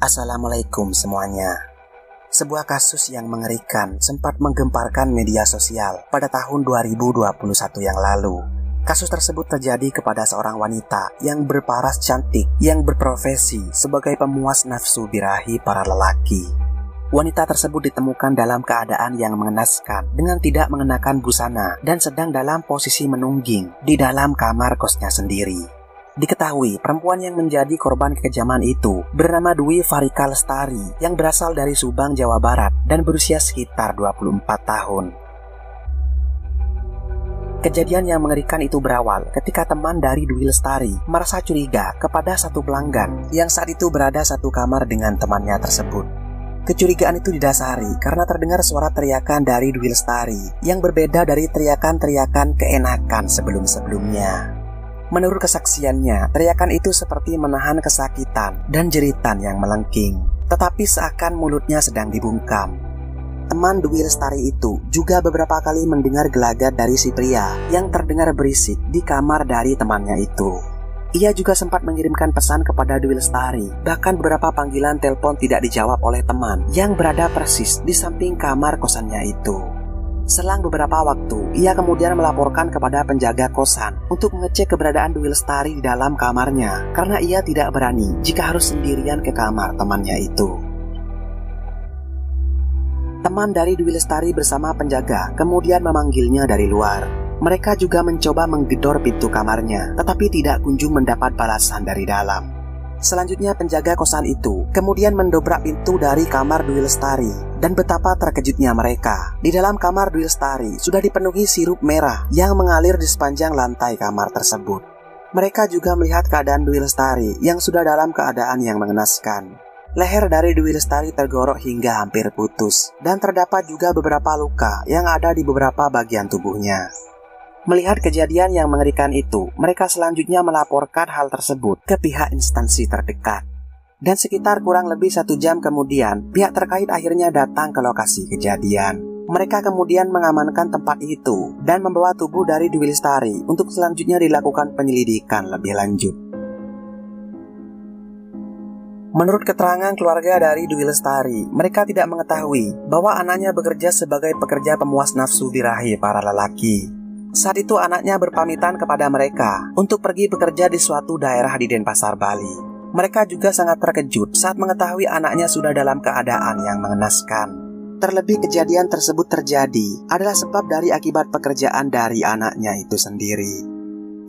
Assalamualaikum semuanya. Sebuah kasus yang mengerikan sempat menggemparkan media sosial pada tahun 2021 yang lalu. Kasus tersebut terjadi kepada seorang wanita yang berparas cantik yang berprofesi sebagai pemuas nafsu birahi para lelaki. Wanita tersebut ditemukan dalam keadaan yang mengenaskan dengan tidak mengenakan busana dan sedang dalam posisi menungging di dalam kamar kosnya sendiri. Diketahui perempuan yang menjadi korban kekejaman itu bernama Dwi Farika Lestari yang berasal dari Subang, Jawa Barat dan berusia sekitar 24 tahun. Kejadian yang mengerikan itu berawal ketika teman dari Dwi Lestari merasa curiga kepada satu pelanggan yang saat itu berada satu kamar dengan temannya tersebut. Kecurigaan itu didasari karena terdengar suara teriakan dari Dwi Lestari yang berbeda dari teriakan-teriakan keenakan sebelum-sebelumnya. Menurut kesaksiannya, teriakan itu seperti menahan kesakitan dan jeritan yang melengking, tetapi seakan mulutnya sedang dibungkam. Teman Dwi Lestari itu juga beberapa kali mendengar gelagat dari si pria yang terdengar berisik di kamar dari temannya itu. Ia juga sempat mengirimkan pesan kepada Dwi Lestari, bahkan beberapa panggilan telepon tidak dijawab oleh teman yang berada persis di samping kamar kosannya itu. Selang beberapa waktu, ia kemudian melaporkan kepada penjaga kosan untuk mengecek keberadaan Dwi Lestari di dalam kamarnya karena ia tidak berani jika harus sendirian ke kamar temannya itu. Teman dari Dwi Lestari bersama penjaga kemudian memanggilnya dari luar. Mereka juga mencoba menggedor pintu kamarnya, tetapi tidak kunjung mendapat balasan dari dalam. Selanjutnya penjaga kosan itu kemudian mendobrak pintu dari kamar Dwi Lestari. Dan betapa terkejutnya mereka. Di dalam kamar Dwi Lestari sudah dipenuhi sirup merah yang mengalir di sepanjang lantai kamar tersebut. Mereka juga melihat keadaan Dwi Lestari yang sudah dalam keadaan yang mengenaskan. Leher dari Dwi Lestari tergorok hingga hampir putus. Dan terdapat juga beberapa luka yang ada di beberapa bagian tubuhnya. Melihat kejadian yang mengerikan itu, mereka selanjutnya melaporkan hal tersebut ke pihak instansi terdekat. Dan sekitar kurang lebih 1 jam kemudian, pihak terkait akhirnya datang ke lokasi kejadian. Mereka kemudian mengamankan tempat itu dan membawa tubuh dari Dwi Lestari untuk selanjutnya dilakukan penyelidikan lebih lanjut. Menurut keterangan keluarga dari Dwi Lestari, mereka tidak mengetahui bahwa anaknya bekerja sebagai pekerja pemuas nafsu birahi para lelaki. Saat itu anaknya berpamitan kepada mereka untuk pergi bekerja di suatu daerah di Denpasar, Bali. Mereka juga sangat terkejut saat mengetahui anaknya sudah dalam keadaan yang mengenaskan. Terlebih kejadian tersebut terjadi adalah sebab dari akibat pekerjaan dari anaknya itu sendiri.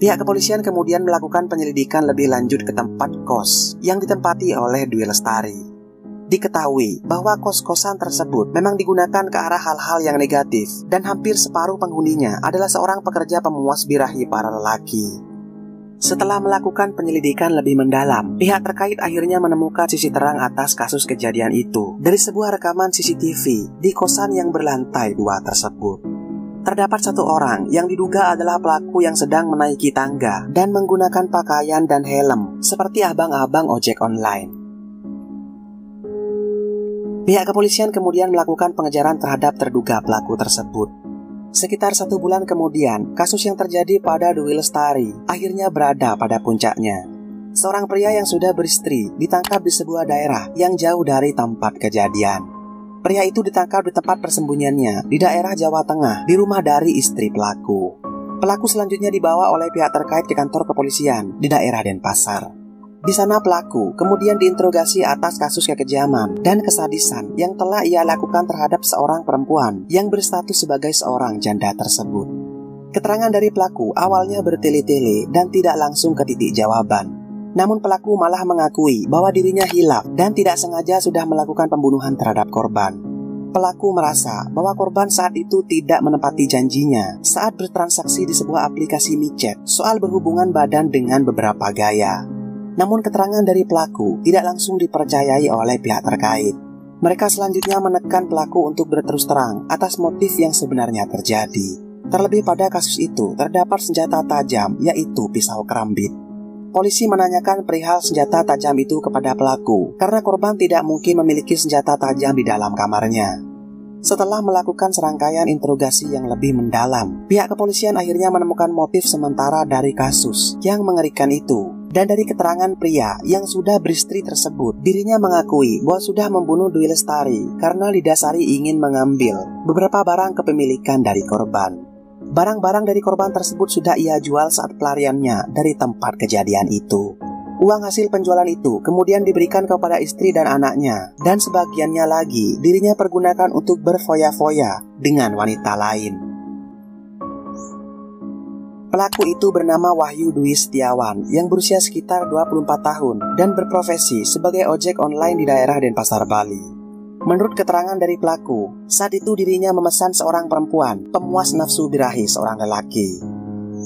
Pihak kepolisian kemudian melakukan penyelidikan lebih lanjut ke tempat kos yang ditempati oleh Dwi Lestari. Diketahui bahwa kos-kosan tersebut memang digunakan ke arah hal-hal yang negatif dan hampir separuh penghuninya adalah seorang pekerja pemuas birahi para lelaki. Setelah melakukan penyelidikan lebih mendalam, pihak terkait akhirnya menemukan sisi terang atas kasus kejadian itu dari sebuah rekaman CCTV di kosan yang berlantai 2 tersebut. Terdapat satu orang yang diduga adalah pelaku yang sedang menaiki tangga dan menggunakan pakaian dan helm seperti abang-abang ojek online. Pihak kepolisian kemudian melakukan pengejaran terhadap terduga pelaku tersebut. Sekitar 1 bulan kemudian, kasus yang terjadi pada Dwi Lestari akhirnya berada pada puncaknya. Seorang pria yang sudah beristri ditangkap di sebuah daerah yang jauh dari tempat kejadian. Pria itu ditangkap di tempat persembunyiannya di daerah Jawa Tengah, di rumah dari istri pelaku. Pelaku selanjutnya dibawa oleh pihak terkait ke kantor kepolisian di daerah Denpasar. Di sana pelaku kemudian diinterogasi atas kasus kekejaman dan kesadisan yang telah ia lakukan terhadap seorang perempuan yang berstatus sebagai seorang janda tersebut. Keterangan dari pelaku awalnya bertele-tele dan tidak langsung ke titik jawaban. Namun pelaku malah mengakui bahwa dirinya hilaf dan tidak sengaja sudah melakukan pembunuhan terhadap korban. Pelaku merasa bahwa korban saat itu tidak menepati janjinya saat bertransaksi di sebuah aplikasi micet soal berhubungan badan dengan beberapa gaya. Namun keterangan dari pelaku tidak langsung dipercayai oleh pihak terkait. Mereka selanjutnya menekan pelaku untuk berterus terang atas motif yang sebenarnya terjadi. Terlebih pada kasus itu terdapat senjata tajam, yaitu pisau kerambit. Polisi menanyakan perihal senjata tajam itu kepada pelaku karena korban tidak mungkin memiliki senjata tajam di dalam kamarnya. Setelah melakukan serangkaian interogasi yang lebih mendalam, pihak kepolisian akhirnya menemukan motif sementara dari kasus yang mengerikan itu Dan dari keterangan pria yang sudah beristri tersebut, dirinya mengakui bahwa sudah membunuh Dwi Lestari karena didasari ingin mengambil beberapa barang kepemilikan dari korban. Barang-barang dari korban tersebut sudah ia jual saat pelariannya dari tempat kejadian itu. Uang hasil penjualan itu kemudian diberikan kepada istri dan anaknya, dan sebagiannya lagi dirinya pergunakan untuk berfoya-foya dengan wanita lain. Pelaku itu bernama Wahyu Dwi Setiawan yang berusia sekitar 24 tahun dan berprofesi sebagai ojek online di daerah Denpasar, Bali. Menurut keterangan dari pelaku, saat itu dirinya memesan seorang perempuan pemuas nafsu birahi seorang lelaki.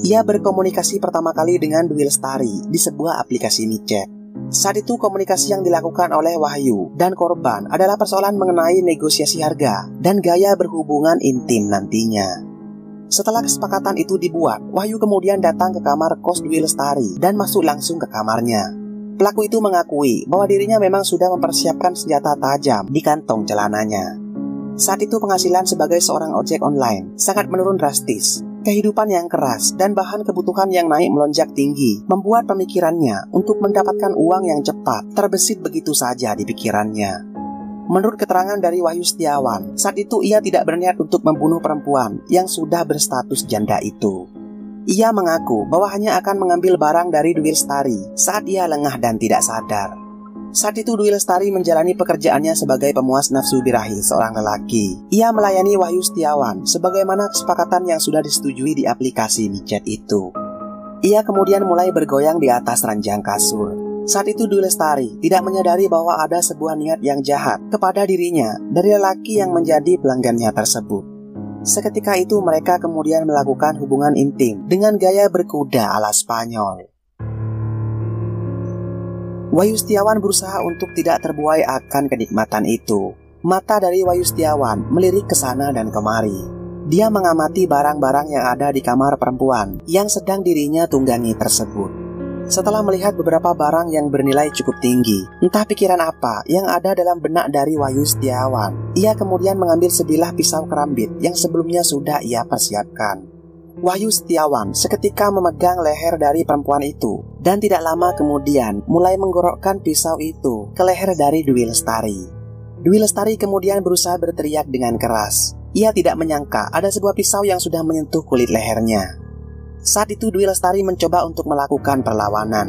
Ia berkomunikasi pertama kali dengan Dwi Lestari di sebuah aplikasi micet. Saat itu komunikasi yang dilakukan oleh Wahyu dan korban adalah persoalan mengenai negosiasi harga dan gaya berhubungan intim nantinya. Setelah kesepakatan itu dibuat, Wahyu kemudian datang ke kamar kos Dwi Lestari dan masuk langsung ke kamarnya. Pelaku itu mengakui bahwa dirinya memang sudah mempersiapkan senjata tajam di kantong celananya. Saat itu penghasilan sebagai seorang ojek online sangat menurun drastis. Kehidupan yang keras dan bahan kebutuhan yang naik melonjak tinggi membuat pemikirannya untuk mendapatkan uang yang cepat terbesit begitu saja di pikirannya. Menurut keterangan dari Wahyu Setiawan, saat itu ia tidak berniat untuk membunuh perempuan yang sudah berstatus janda itu. Ia mengaku bahwa hanya akan mengambil barang dari Dwi Lestari saat ia lengah dan tidak sadar. Saat itu Dwi Lestari menjalani pekerjaannya sebagai pemuas nafsu birahi seorang lelaki. Ia melayani Wahyu Setiawan sebagaimana kesepakatan yang sudah disetujui di aplikasi micet itu. Ia kemudian mulai bergoyang di atas ranjang kasur. Saat itu Dwi Lestari tidak menyadari bahwa ada sebuah niat yang jahat kepada dirinya dari lelaki yang menjadi pelanggannya tersebut. Seketika itu mereka kemudian melakukan hubungan intim dengan gaya berkuda ala Spanyol. Wahyu Setiawan berusaha untuk tidak terbuai akan kenikmatan itu. Mata dari Wahyu Setiawan melirik ke sana dan kemari. Dia mengamati barang-barang yang ada di kamar perempuan yang sedang dirinya tunggangi tersebut. Setelah melihat beberapa barang yang bernilai cukup tinggi, entah pikiran apa yang ada dalam benak dari Wahyu Setiawan, ia kemudian mengambil sebilah pisau kerambit yang sebelumnya sudah ia persiapkan. Wahyu Setiawan seketika memegang leher dari perempuan itu, dan tidak lama kemudian mulai menggorokkan pisau itu ke leher dari Dwi Lestari. Dwi Lestari kemudian berusaha berteriak dengan keras. Ia tidak menyangka ada sebuah pisau yang sudah menyentuh kulit lehernya. Saat itu Dwi Lestari mencoba untuk melakukan perlawanan.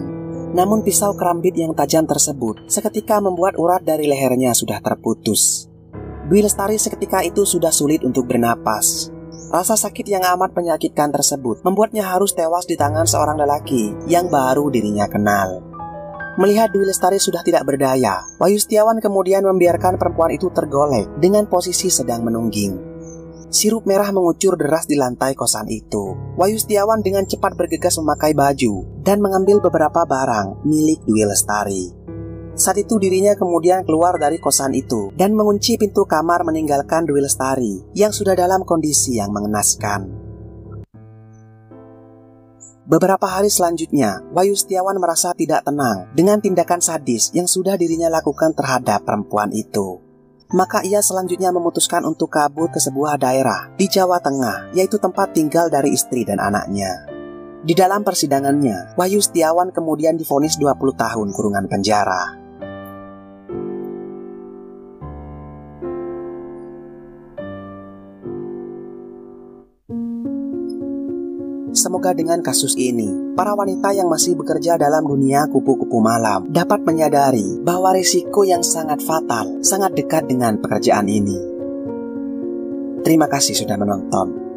Namun pisau kerambit yang tajam tersebut seketika membuat urat dari lehernya sudah terputus. Dwi Lestari seketika itu sudah sulit untuk bernapas. Rasa sakit yang amat menyakitkan tersebut membuatnya harus tewas di tangan seorang lelaki yang baru dirinya kenal. Melihat Dwi Lestari sudah tidak berdaya, Wahyu Setiawan kemudian membiarkan perempuan itu tergolek dengan posisi sedang menungging. Sirup merah mengucur deras di lantai kosan itu. Wahyu Setiawan dengan cepat bergegas memakai baju dan mengambil beberapa barang milik Dwi Lestari. Saat itu dirinya kemudian keluar dari kosan itu dan mengunci pintu kamar meninggalkan Dwi Lestari yang sudah dalam kondisi yang mengenaskan. Beberapa hari selanjutnya, Wahyu Setiawan merasa tidak tenang dengan tindakan sadis yang sudah dirinya lakukan terhadap perempuan itu. Maka ia selanjutnya memutuskan untuk kabur ke sebuah daerah di Jawa Tengah, yaitu tempat tinggal dari istri dan anaknya. Di dalam persidangannya, Wahyu Setiawan kemudian divonis 20 tahun kurungan penjara. Semoga dengan kasus ini, para wanita yang masih bekerja dalam dunia kupu-kupu malam dapat menyadari bahwa risiko yang sangat fatal sangat dekat dengan pekerjaan ini. Terima kasih sudah menonton.